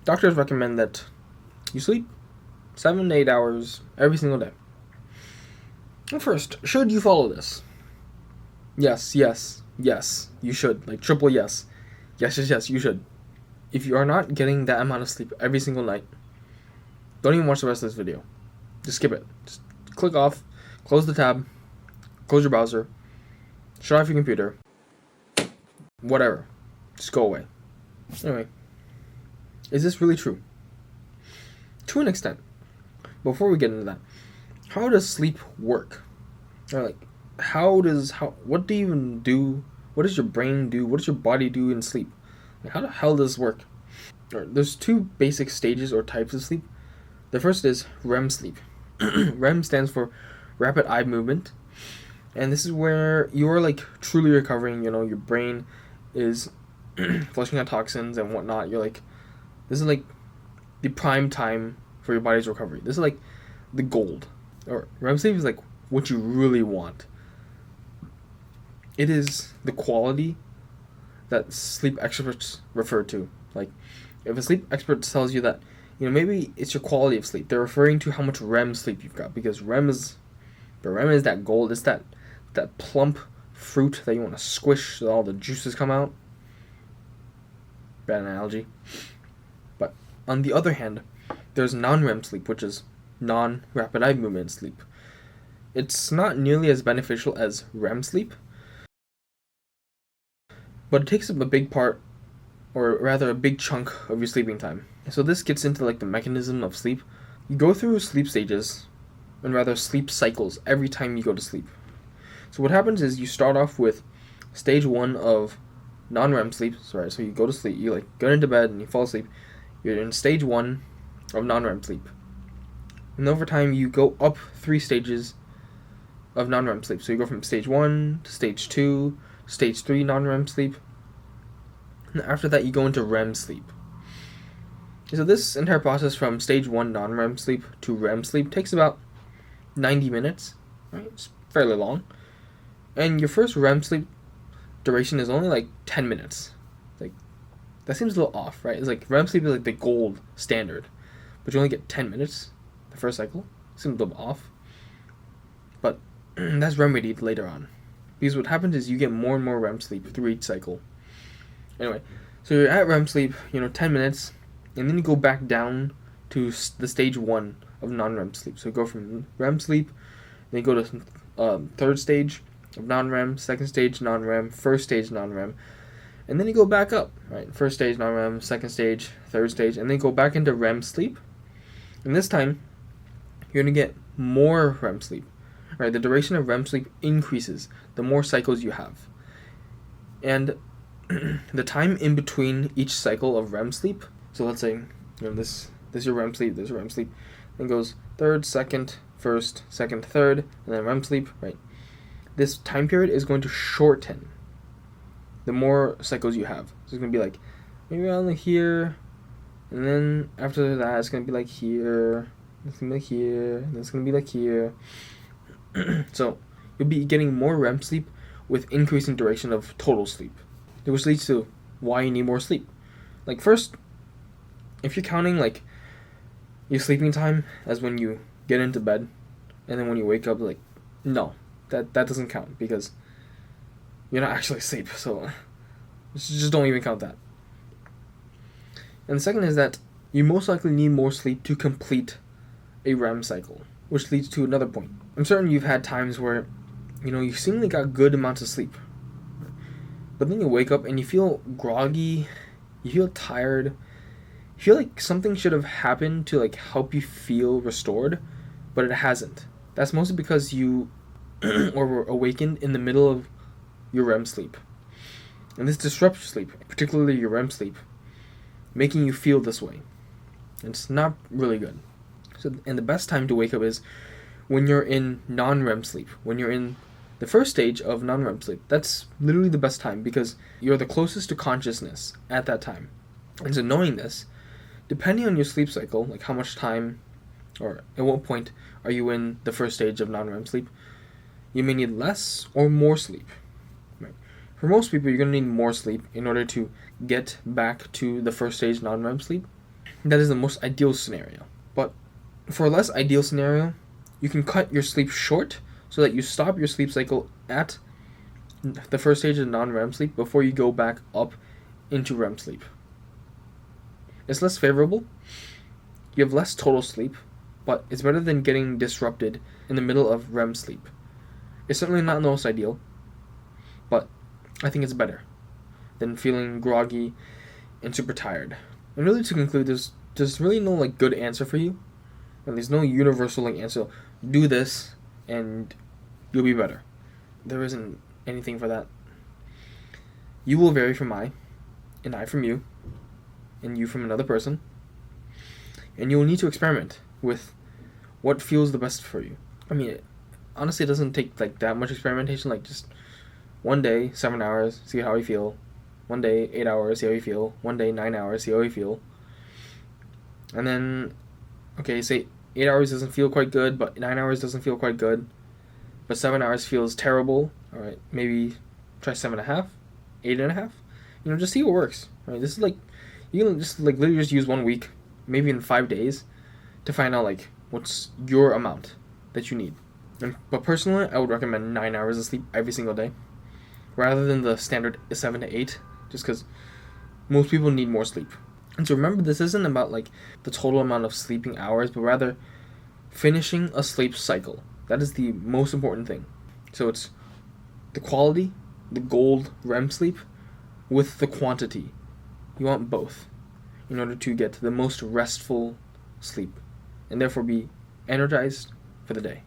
doctors recommend that you sleep 7 to 8 hours every single day. And first, should you follow this? Yes, you should. Like, triple yes. Yes, you should. If you are not getting that amount of sleep every single night, don't even watch the rest of this video. Just skip it. Just click off, close the tab, close your browser, shut off your computer, whatever. Just go away. Anyway, is this really true? To an extent. Before we get into that, how does sleep work? Or like, what do you even do? What does your brain do? What does your body do in sleep? Like, how the hell does this work? There's two basic stages or types of sleep. The first is REM sleep. REM stands for rapid eye movement. And this is where you're like truly recovering, your brain is flushing out toxins and whatnot. This is like the prime time for your body's recovery. This is like the gold. Or REM sleep is like what you really want. It is the quality that sleep experts refer to. Like, if a sleep expert tells you that, maybe it's your quality of sleep, they're referring to how much REM sleep you've got, because REM is that gold. It's that plump fruit that you want to squish so all the juices come out. Bad analogy. But on the other hand, there's non-REM sleep, which is non-rapid eye movement sleep. It's not nearly as beneficial as REM sleep, but it takes up a big part, or rather a big chunk of your sleeping time. So this gets into like the mechanism of sleep. You go through sleep stages, and rather sleep cycles, every time you go to sleep. So what happens is you start off with stage 1 of non-REM sleep. So you go to sleep, you get into bed and you fall asleep. You're in stage 1 of non-REM sleep. And over time you go up 3 stages of non-REM sleep. So you go from stage 1 to stage 2, stage 3 non-REM sleep. And after that you go into REM sleep. So this entire process from stage 1 non-REM sleep to REM sleep takes about 90 minutes. Right? It's fairly long. And your first REM sleep duration is only like 10 minutes. That seems a little off, right? It's like REM sleep is like the gold standard, but you only get 10 minutes the first cycle. Seems a little off. But that's remedied later on. Because what happens is you get more and more REM sleep through each cycle. Anyway, so you're at REM sleep, 10 minutes, and then you go back down to the stage 1 of non-REM sleep. So you go from REM sleep, then you go to third stage of non-REM, second stage non-REM, first stage non-REM, and then you go back up, right? First stage non-REM, second stage, third stage, and then go back into REM sleep. And this time, you're going to get more REM sleep, right? The duration of REM sleep increases the more cycles you have. And the time in between each cycle of REM sleep, so let's say, this is your REM sleep, this is REM sleep, then goes third, second, first, second, third, and then REM sleep, right? This time period is going to shorten the more cycles you have. So it's going to be like, maybe only here, and then after that it's going to be like here, it's going to be like here, and then it's going to be like here. So you'll be getting more REM sleep with increasing duration of total sleep, which leads to why you need more sleep. Like, first, if you're counting like your sleeping time as when you get into bed and then when you wake up, no, that doesn't count, because you're not actually asleep, so just don't even count that. And the second is that you most likely need more sleep to complete a REM cycle, which leads to another point. I'm certain you've had times where, you seemingly got good amounts of sleep, but then you wake up and you feel groggy, you feel tired, you feel like something should have happened to help you feel restored, but it hasn't. That's mostly because you or were awakened in the middle of your REM sleep. And this disrupts your sleep, particularly your REM sleep, making you feel this way. And it's not really good. And the best time to wake up is when you're in non-REM sleep, when you're in the first stage of non-REM sleep. That's literally the best time, because you're the closest to consciousness at that time. And so knowing this, depending on your sleep cycle, like how much time or at what point are you in the first stage of non-REM sleep, you may need less or more sleep. Right? For most people, you're going to need more sleep in order to get back to the first stage non-REM sleep. That is the most ideal scenario. But for a less ideal scenario, you can cut your sleep short so that you stop your sleep cycle at the first stage of non-REM sleep before you go back up into REM sleep. It's less favorable. You have less total sleep, but it's better than getting disrupted in the middle of REM sleep. It's certainly not the most ideal, but I think it's better than feeling groggy and super tired. And really, to conclude, there's really no like good answer for you. And there's no universal like answer. Do this and you'll be better. There isn't anything for that. You will vary from I, and I from you, and you from another person. And you will need to experiment with what feels the best for you. I mean, honestly, it doesn't take like that much experimentation. Like just one day, 7 hours, see how you feel. One day, 8 hours, see how you feel. One day, 9 hours, see how you feel. And then, okay, say 8 hours doesn't feel quite good, but 9 hours doesn't feel quite good, but 7 hours feels terrible. All right, maybe try 7.5, 8.5. Just see what works. Right, this is like you can just like literally just use 1 week, maybe in 5 days, to find out like what's your amount that you need. But personally, I would recommend 9 hours of sleep every single day, rather than the standard 7 to 8, just because most people need more sleep. And so remember, this isn't about like the total amount of sleeping hours, but rather finishing a sleep cycle. That is the most important thing. So it's the quality, the gold REM sleep, with the quantity. You want both in order to get the most restful sleep and therefore be energized for the day.